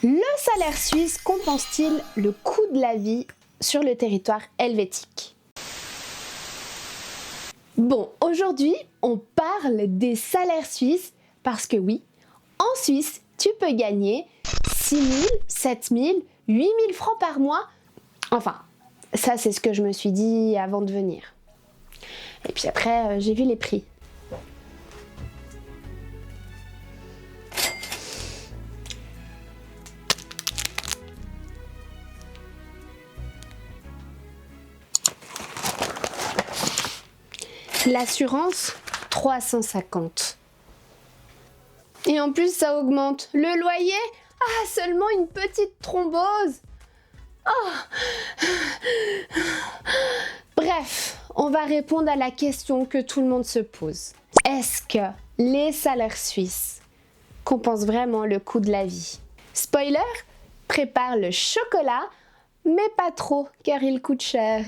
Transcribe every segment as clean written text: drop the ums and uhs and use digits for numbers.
Le salaire suisse compense-t-il le coût de la vie sur le territoire helvétique? Bon, aujourd'hui, on parle des salaires suisses parce que oui, en Suisse, tu peux gagner 6 000, 7 000, 8 000 francs par mois. Enfin, ça c'est ce que je me suis dit avant de venir. Et puis après, j'ai vu les prix. L'assurance, 350. Et en plus, ça augmente. Le loyer, seulement une petite thrombose. Bref, on va répondre à la question que tout le monde se pose. Est-ce que les salaires suisses compensent vraiment le coût de la vie? Spoiler, prépare le chocolat, mais pas trop, car il coûte cher.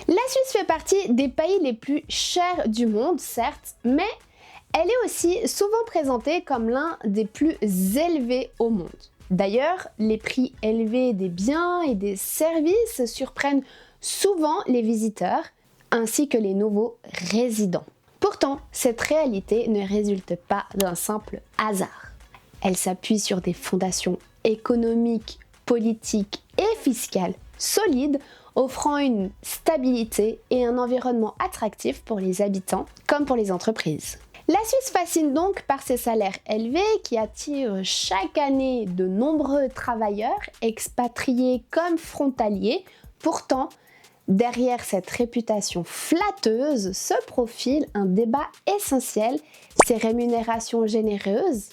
La Suisse fait partie des pays les plus chers du monde, certes, mais elle est aussi souvent présentée comme l'un des plus élevés au monde. D'ailleurs, les prix élevés des biens et des services surprennent souvent les visiteurs, ainsi que les nouveaux résidents. Pourtant, cette réalité ne résulte pas d'un simple hasard. Elle s'appuie sur des fondations économiques, politiques et fiscales solides, offrant une stabilité et un environnement attractif pour les habitants comme pour les entreprises. La Suisse fascine donc par ses salaires élevés qui attirent chaque année de nombreux travailleurs, expatriés comme frontaliers. Pourtant, derrière cette réputation flatteuse se profile un débat essentiel. Ces rémunérations généreuses,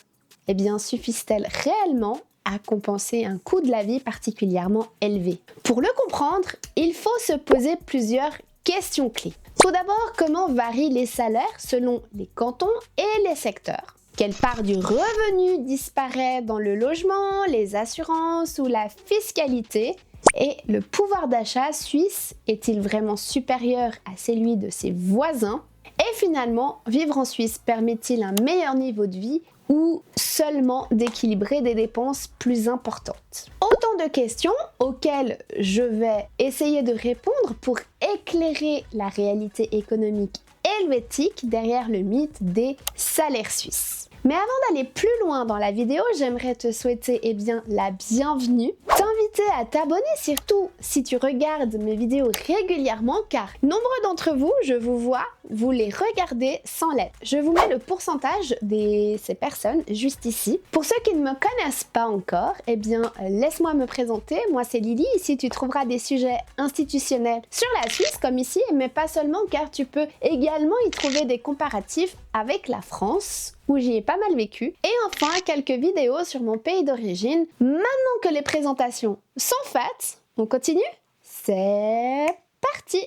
suffisent-elles réellement à compenser un coût de la vie particulièrement élevé? Pour le comprendre, il faut se poser plusieurs questions clés. Tout d'abord, comment varient les salaires selon les cantons et les secteurs? Quelle part du revenu disparaît dans le logement, les assurances ou la fiscalité? Et le pouvoir d'achat suisse est-il vraiment supérieur à celui de ses voisins? Et finalement, vivre en Suisse permet-il un meilleur niveau de vie ou seulement d'équilibrer des dépenses plus importantes? Autant de questions auxquelles je vais essayer de répondre pour éclairer la réalité économique helvétique derrière le mythe des salaires suisses. Mais avant d'aller plus loin dans la vidéo, j'aimerais te souhaiter la bienvenue, t'inviter à t'abonner, surtout si tu regardes mes vidéos régulièrement, car nombreux d'entre vous, je vous vois, vous les regardez sans l'aide. Je vous mets le pourcentage de ces personnes juste ici. Pour ceux qui ne me connaissent pas encore, laisse-moi me présenter. Moi c'est Lily, ici tu trouveras des sujets institutionnels sur la Suisse comme ici, mais pas seulement, car tu peux également y trouver des comparatifs avec la France, où j'y ai pas mal vécu. Et enfin, quelques vidéos sur mon pays d'origine. Maintenant que les présentations sont faites, on continue? C'est parti!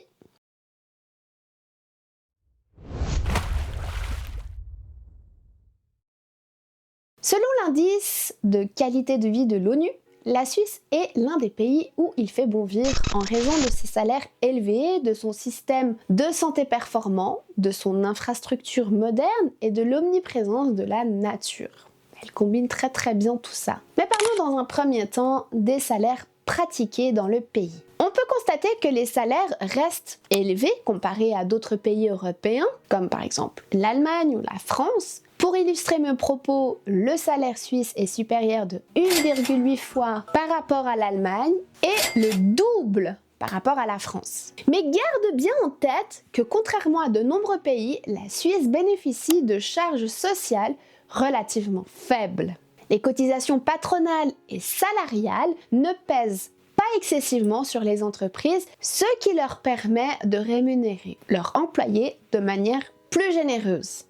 Selon l'indice de qualité de vie de l'ONU, la Suisse est l'un des pays où il fait bon vivre en raison de ses salaires élevés, de son système de santé performant, de son infrastructure moderne et de l'omniprésence de la nature. Elle combine très bien tout ça. Mais parlons dans un premier temps des salaires pratiqués dans le pays. On peut constater que les salaires restent élevés comparés à d'autres pays européens, comme par exemple l'Allemagne ou la France. Pour illustrer mes propos, le salaire suisse est supérieur de 1,8 fois par rapport à l'Allemagne et le double par rapport à la France. Mais garde bien en tête que contrairement à de nombreux pays, la Suisse bénéficie de charges sociales relativement faibles. Les cotisations patronales et salariales ne pèsent pas excessivement sur les entreprises, ce qui leur permet de rémunérer leurs employés de manière plus généreuse.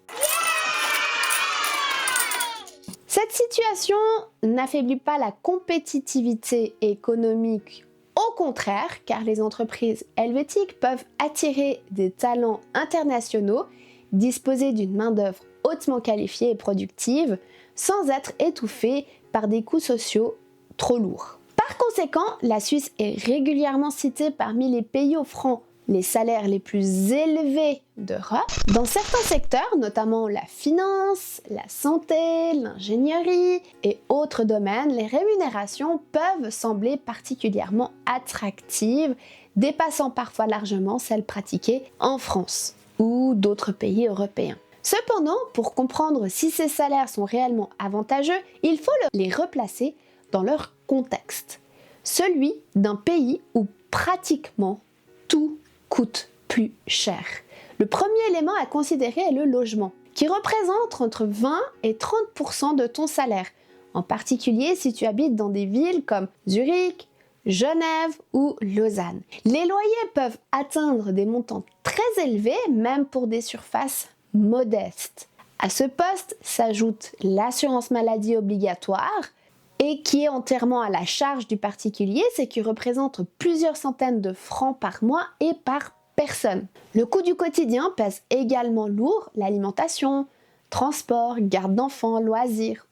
Cette situation n'affaiblit pas la compétitivité économique, au contraire, car les entreprises helvétiques peuvent attirer des talents internationaux, disposer d'une main-d'œuvre hautement qualifiée et productive, sans être étouffées par des coûts sociaux trop lourds. Par conséquent, la Suisse est régulièrement citée parmi les pays offrant les salaires les plus élevés d'Europe. Dans certains secteurs, notamment la finance, la santé, l'ingénierie et autres domaines, les rémunérations peuvent sembler particulièrement attractives, dépassant parfois largement celles pratiquées en France ou d'autres pays européens. Cependant, pour comprendre si ces salaires sont réellement avantageux, il faut les replacer dans leur contexte, celui d'un pays où pratiquement tout coûte plus cher. Le premier élément à considérer est le logement, qui représente entre 20 et 30% de ton salaire, en particulier si tu habites dans des villes comme Zurich, Genève ou Lausanne. Les loyers peuvent atteindre des montants très élevés, même pour des surfaces modestes. À ce poste s'ajoute l'assurance maladie obligatoire, et qui est entièrement à la charge du particulier, c'est qui représente plusieurs centaines de francs par mois et par personne. Le coût du quotidien pèse également lourd, l'alimentation, transport, garde d'enfants, loisirs,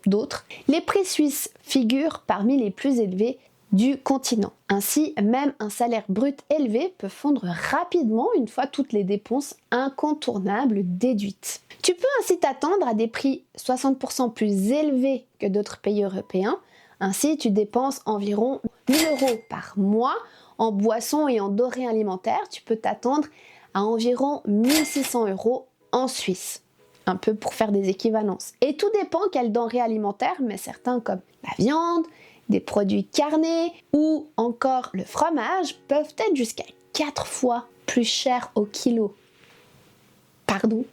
d'autres. Les prix suisses figurent parmi les plus élevés du continent. Ainsi, même un salaire brut élevé peut fondre rapidement une fois toutes les dépenses incontournables déduites. Tu peux ainsi t'attendre à des prix 60% plus élevés que d'autres pays européens. Ainsi, tu dépenses environ 1 000 € par mois en boissons et en denrées alimentaires. Tu peux t'attendre à environ 1 600 € en Suisse. Un peu pour faire des équivalences. Et tout dépend quelles denrées alimentaires, mais certains comme la viande, des produits carnés ou encore le fromage peuvent être jusqu'à 4 fois plus chers au kilo. Pardon.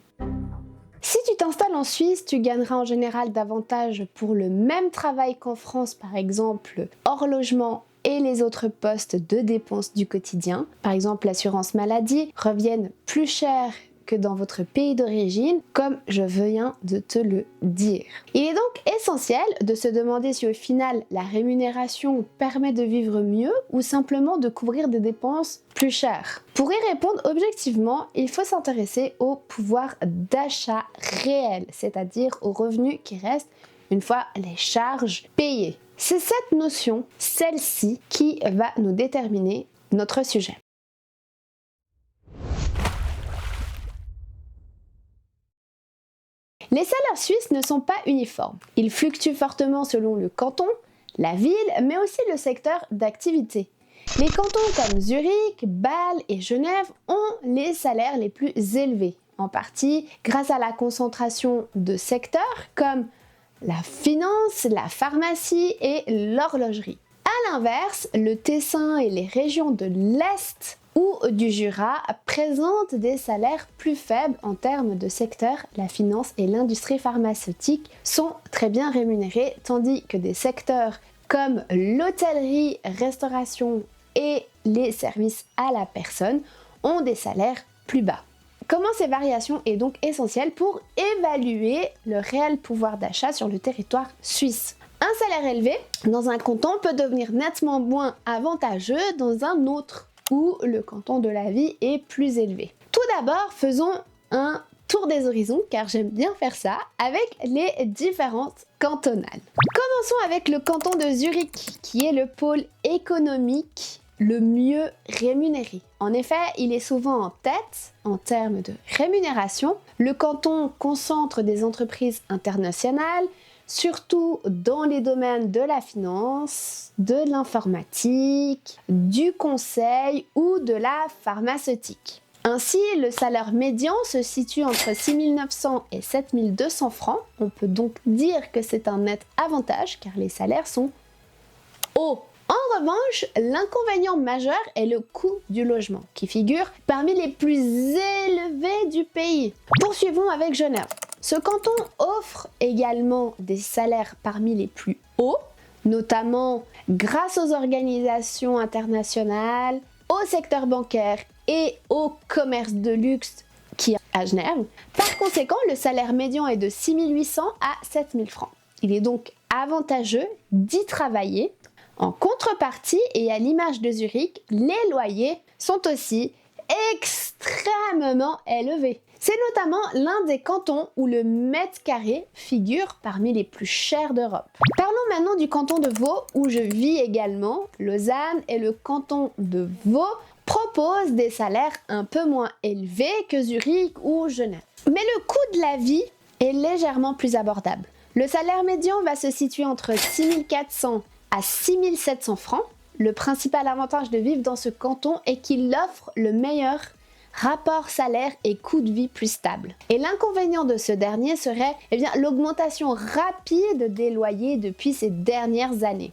Si tu t'installes en Suisse, tu gagneras en général davantage pour le même travail qu'en France, par exemple hors logement et les autres postes de dépenses du quotidien. Par exemple, l'assurance maladie reviennent plus cher que dans votre pays d'origine, comme je viens de te le dire. Il est donc essentiel de se demander si au final la rémunération permet de vivre mieux ou simplement de couvrir des dépenses plus chères. Pour y répondre objectivement, il faut s'intéresser au pouvoir d'achat réel, c'est-à-dire aux revenus qui restent une fois les charges payées. C'est cette notion, celle-ci, qui va nous déterminer notre sujet. Les salaires suisses ne sont pas uniformes. Ils fluctuent fortement selon le canton, la ville, mais aussi le secteur d'activité. Les cantons comme Zurich, Bâle et Genève ont les salaires les plus élevés, en partie grâce à la concentration de secteurs comme la finance, la pharmacie et l'horlogerie. A l'inverse, le Tessin et les régions de l'Est ou du Jura présentent des salaires plus faibles en termes de secteur. La finance et l'industrie pharmaceutique sont très bien rémunérés, tandis que des secteurs comme l'hôtellerie, restauration et les services à la personne ont des salaires plus bas. Comment ces variations est donc essentielle pour évaluer le réel pouvoir d'achat sur le territoire suisse. Un salaire élevé dans un canton peut devenir nettement moins avantageux dans un autre, où le canton de la vie est plus élevé. Tout d'abord, faisons un tour des horizons, car j'aime bien faire ça, avec les différentes cantonales. Commençons avec le canton de Zurich, qui est le pôle économique le mieux rémunéré. En effet, il est souvent en tête en termes de rémunération. Le canton concentre des entreprises internationales, surtout dans les domaines de la finance, de l'informatique, du conseil ou de la pharmaceutique. Ainsi, le salaire médian se situe entre 6 900 et 7 200 francs. On peut donc dire que c'est un net avantage car les salaires sont hauts. En revanche, l'inconvénient majeur est le coût du logement, qui figure parmi les plus élevés du pays. Poursuivons avec Genève. Ce canton offre également des salaires parmi les plus hauts, notamment grâce aux organisations internationales, au secteur bancaire et au commerce de luxe qui est à Genève. Par conséquent, le salaire médian est de 6 800 à 7 000 francs. Il est donc avantageux d'y travailler. En contrepartie, et à l'image de Zurich, les loyers sont aussi extrêmement élevés. C'est notamment l'un des cantons où le mètre carré figure parmi les plus chers d'Europe. Parlons maintenant du canton de Vaud, où je vis également. Lausanne et le canton de Vaud proposent propose des salaires un peu moins élevés que Zurich ou Genève. Mais le coût de la vie est légèrement plus abordable. Le salaire médian va se situer entre 6 400 à 6 700 francs. Le principal avantage de vivre dans ce canton est qu'il offre le meilleur rapport salaire et coût de vie plus stable. Et l'inconvénient de ce dernier serait l'augmentation rapide des loyers depuis ces dernières années.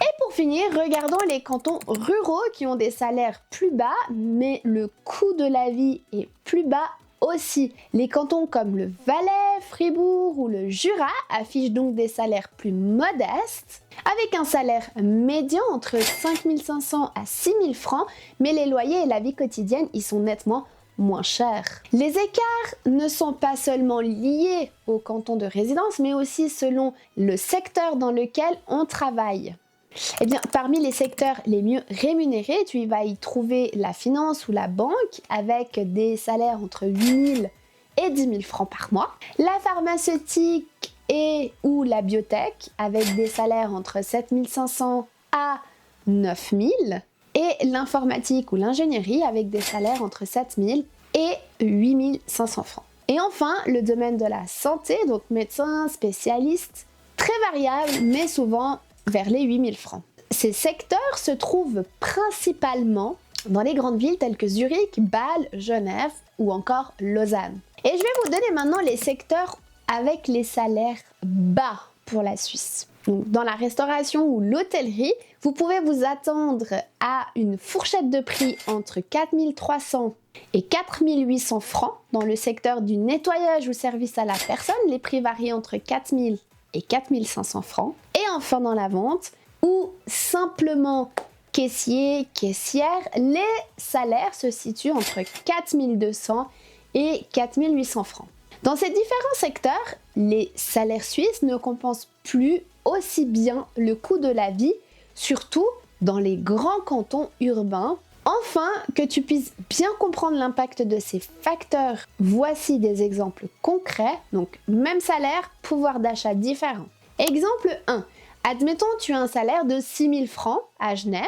Et pour finir, regardons les cantons ruraux qui ont des salaires plus bas, mais le coût de la vie est plus bas aussi. Les cantons comme le Valais, Fribourg ou le Jura affichent donc des salaires plus modestes, avec un salaire médian entre 5 500 à 6 000 francs, mais les loyers et la vie quotidienne y sont nettement moins chers. Les écarts ne sont pas seulement liés au canton de résidence, mais aussi selon le secteur dans lequel on travaille. Parmi les secteurs les mieux rémunérés, tu vas y trouver la finance ou la banque avec des salaires entre 8 000 et 10 000 francs par mois, la pharmaceutique et ou la biotech avec des salaires entre 7 500 à 9 000 et l'informatique ou l'ingénierie avec des salaires entre 7 000 et 8 500 francs. Et enfin, le domaine de la santé, donc médecin, spécialiste, très variable mais souvent vers les 8 000 francs. Ces secteurs se trouvent principalement dans les grandes villes telles que Zurich, Bâle, Genève ou encore Lausanne. Et je vais vous donner maintenant les secteurs avec les salaires bas pour la Suisse. Donc, dans la restauration ou l'hôtellerie, vous pouvez vous attendre à une fourchette de prix entre 4 300 et 4 800 francs. Dans le secteur du nettoyage ou service à la personne, les prix varient entre 4 000 et 4 500 francs. Et enfin dans la vente ou simplement caissier, caissière, les salaires se situent entre 4 200 et 4 800 francs. Dans ces différents secteurs, les salaires suisses ne compensent plus aussi bien le coût de la vie, surtout dans les grands cantons urbains. Enfin, que tu puisses bien comprendre l'impact de ces facteurs, voici des exemples concrets. Donc, même salaire, pouvoir d'achat différent. Exemple 1. Admettons, tu as un salaire de 6 000 francs à Genève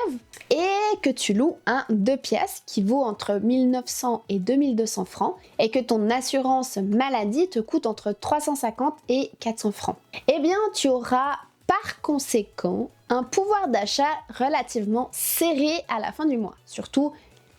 et que tu loues un 2 pièces qui vaut entre 1 900 et 2 200 francs et que ton assurance maladie te coûte entre 350 et 400 francs. Eh bien, tu auras par conséquent un pouvoir d'achat relativement serré à la fin du mois, surtout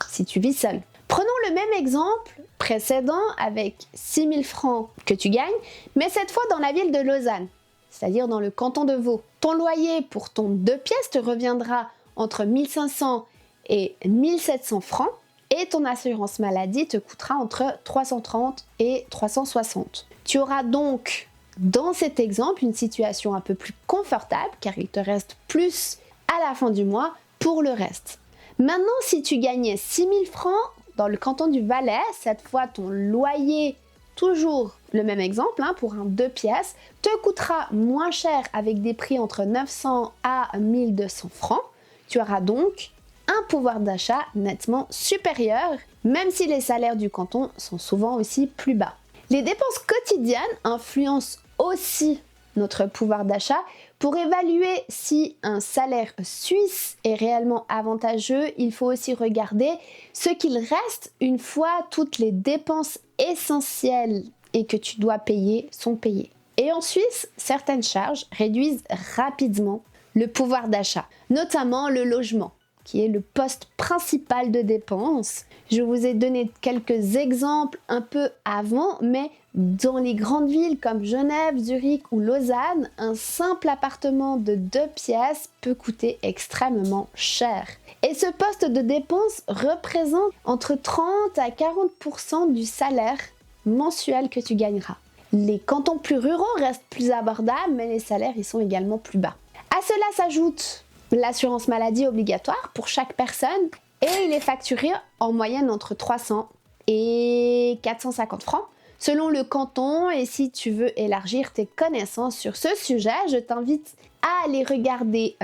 si tu vis seul. Prenons le même exemple précédent avec 6 000 francs que tu gagnes, mais cette fois dans la ville de Lausanne, c'est-à-dire dans le canton de Vaud. Ton loyer pour ton 2 pièces te reviendra entre 1 500 et 1 700 francs et ton assurance maladie te coûtera entre 330 et 360. Tu auras donc dans cet exemple une situation un peu plus confortable car il te reste plus à la fin du mois pour le reste. Maintenant, si tu gagnais 6 000 francs dans le canton du Valais, cette fois ton loyer, toujours le même exemple, pour un 2 pièces, te coûtera moins cher avec des prix entre 900 à 1 200 francs. Tu auras donc un pouvoir d'achat nettement supérieur, même si les salaires du canton sont souvent aussi plus bas. Les dépenses quotidiennes influencent aussi notre pouvoir d'achat. Pour évaluer si un salaire suisse est réellement avantageux, il faut aussi regarder ce qu'il reste une fois toutes les dépenses essentielles et que tu dois payer sont payées. Et en Suisse, certaines charges réduisent rapidement le pouvoir d'achat, notamment le logement, qui est le poste principal de dépenses. Je vous ai donné quelques exemples un peu avant, mais dans les grandes villes comme Genève, Zurich ou Lausanne, un simple appartement de 2 pièces peut coûter extrêmement cher. Et ce poste de dépense représente entre 30 à 40% du salaire mensuel que tu gagneras. Les cantons plus ruraux restent plus abordables, mais les salaires y sont également plus bas. À cela s'ajoute l'assurance maladie obligatoire pour chaque personne et il est facturé en moyenne entre 300 et 450 francs selon le canton. Et si tu veux élargir tes connaissances sur ce sujet, je t'invite à aller regarder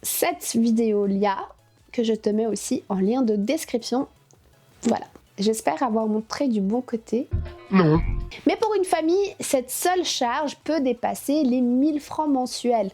cette vidéo-là que je te mets aussi en lien de description. Voilà, j'espère avoir montré du bon côté. Non. Mais pour une famille, cette seule charge peut dépasser les 1 000 francs mensuels,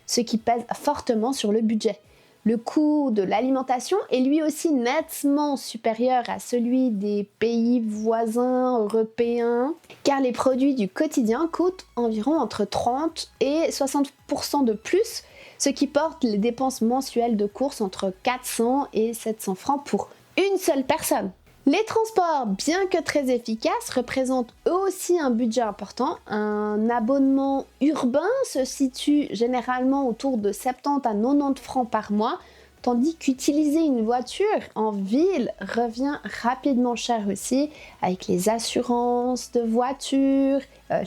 ce qui pèse fortement sur le budget. Le coût de l'alimentation est lui aussi nettement supérieur à celui des pays voisins européens, car les produits du quotidien coûtent environ entre 30 et 60% de plus, ce qui porte les dépenses mensuelles de courses entre 400 et 700 francs pour une seule personne. Les transports, bien que très efficaces, représentent eux aussi un budget important. Un abonnement urbain se situe généralement autour de 70 à 90 francs par mois, tandis qu'utiliser une voiture en ville revient rapidement cher aussi, avec les assurances de voiture,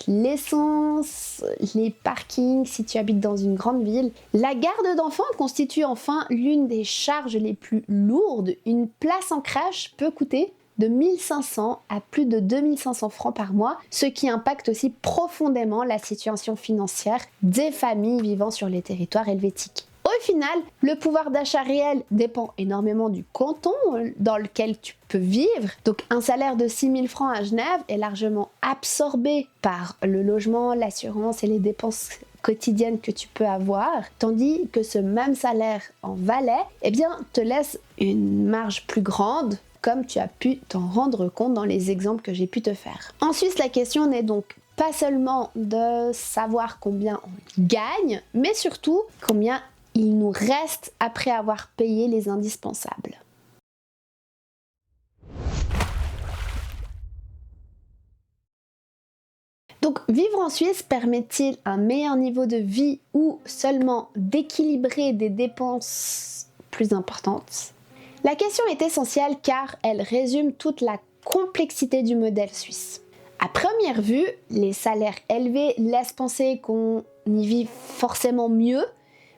l'essence, les parkings si tu habites dans une grande ville. La garde d'enfants constitue enfin l'une des charges les plus lourdes. Une place en crèche peut coûter de 1500 à plus de 2500 francs par mois, ce qui impacte aussi profondément la situation financière des familles vivant sur les territoires helvétiques. Au final, le pouvoir d'achat réel dépend énormément du canton dans lequel tu peux vivre. Donc un salaire de 6 000 francs à Genève est largement absorbé par le logement, l'assurance et les dépenses quotidiennes que tu peux avoir, tandis que ce même salaire en Valais, te laisse une marge plus grande, comme tu as pu t'en rendre compte dans les exemples que j'ai pu te faire. En Suisse, la question n'est donc pas seulement de savoir combien on gagne, mais surtout combien il nous reste après avoir payé les indispensables. Donc, vivre en Suisse permet-il un meilleur niveau de vie ou seulement d'équilibrer des dépenses plus importantes ? La question est essentielle car elle résume toute la complexité du modèle suisse. À première vue, les salaires élevés laissent penser qu'on y vit forcément mieux,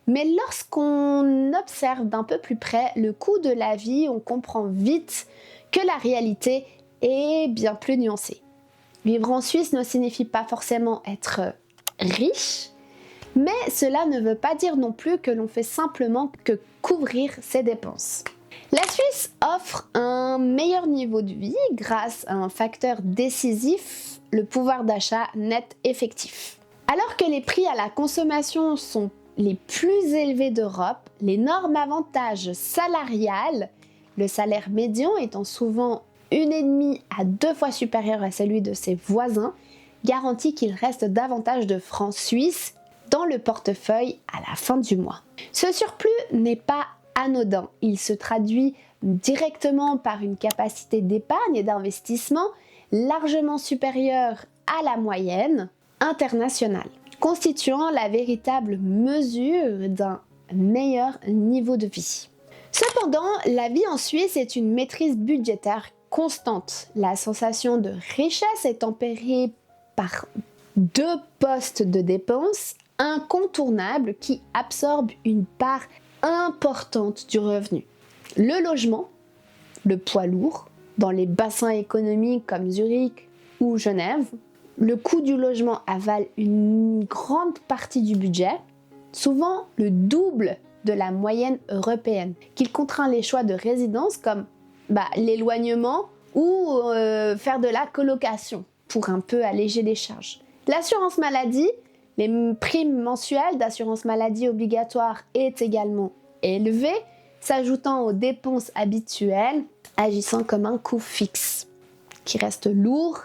mais lorsqu'on observe d'un peu plus près le coût de la vie, on comprend vite que la réalité est bien plus nuancée. Vivre en Suisse ne signifie pas forcément être riche, mais cela ne veut pas dire non plus que l'on fait simplement que couvrir ses dépenses. La Suisse offre un meilleur niveau de vie grâce à un facteur décisif, le pouvoir d'achat net effectif. Alors que les prix à la consommation sont les plus élevés d'Europe, l'énorme avantage salarial, le salaire médian étant souvent 1,5 à 2 fois supérieur à celui de ses voisins, garantit qu'il reste davantage de francs suisses dans le portefeuille à la fin du mois. Ce surplus n'est pas anodin, il se traduit directement par une capacité d'épargne et d'investissement largement supérieure à la moyenne internationale, constituant la véritable mesure d'un meilleur niveau de vie. Cependant, la vie en Suisse est une maîtrise budgétaire constante. La sensation de richesse est tempérée par 2 postes de dépenses incontournables qui absorbent une part importante du revenu. Le logement, le poids lourd, dans les bassins économiques comme Zurich ou Genève, le coût du logement avale une grande partie du budget, souvent le double de la moyenne européenne, qu'il contraint les choix de résidence comme l'éloignement ou faire de la colocation pour un peu alléger les charges. L'assurance maladie, les primes mensuelles d'assurance maladie obligatoire est également élevée, s'ajoutant aux dépenses habituelles, agissant comme un coût fixe, qui reste lourd,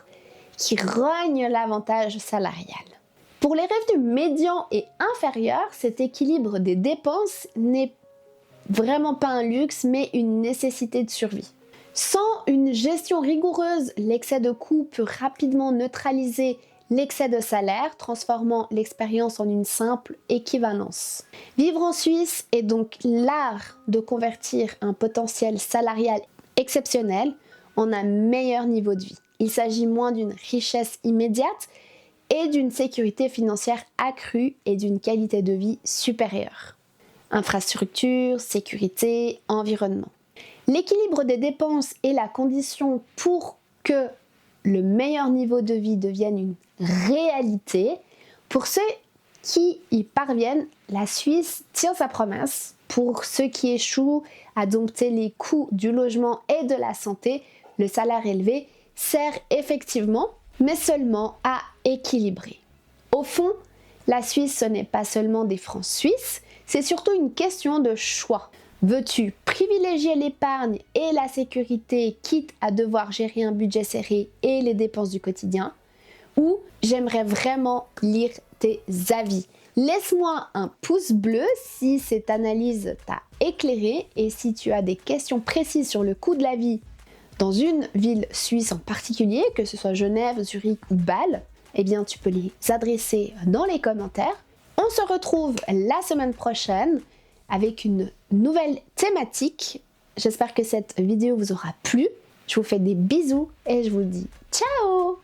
qui rogne l'avantage salarial. Pour les revenus médians et inférieurs, cet équilibre des dépenses n'est vraiment pas un luxe, mais une nécessité de survie. Sans une gestion rigoureuse, l'excès de coûts peut rapidement neutraliser l'excès de salaire, transformant l'expérience en une simple équivalence. Vivre en Suisse est donc l'art de convertir un potentiel salarial exceptionnel en un meilleur niveau de vie. Il s'agit moins d'une richesse immédiate et d'une sécurité financière accrue et d'une qualité de vie supérieure. Infrastructure, sécurité, environnement. L'équilibre des dépenses est la condition pour que le meilleur niveau de vie devienne une réalité. Pour ceux qui y parviennent, la Suisse tient sa promesse. Pour ceux qui échouent à dompter les coûts du logement et de la santé, le salaire élevé sert effectivement, mais seulement à équilibrer. Au fond, la Suisse, ce n'est pas seulement des francs suisses, c'est surtout une question de choix. Veux-tu privilégier l'épargne et la sécurité, quitte à devoir gérer un budget serré et les dépenses du quotidien? Ou j'aimerais vraiment lire tes avis. Laisse-moi un pouce bleu si cette analyse t'a éclairé et si tu as des questions précises sur le coût de la vie dans une ville suisse en particulier, que ce soit Genève, Zurich ou Bâle, eh bien tu peux les adresser dans les commentaires. On se retrouve la semaine prochaine avec une nouvelle thématique. J'espère que cette vidéo vous aura plu. Je vous fais des bisous et je vous dis ciao!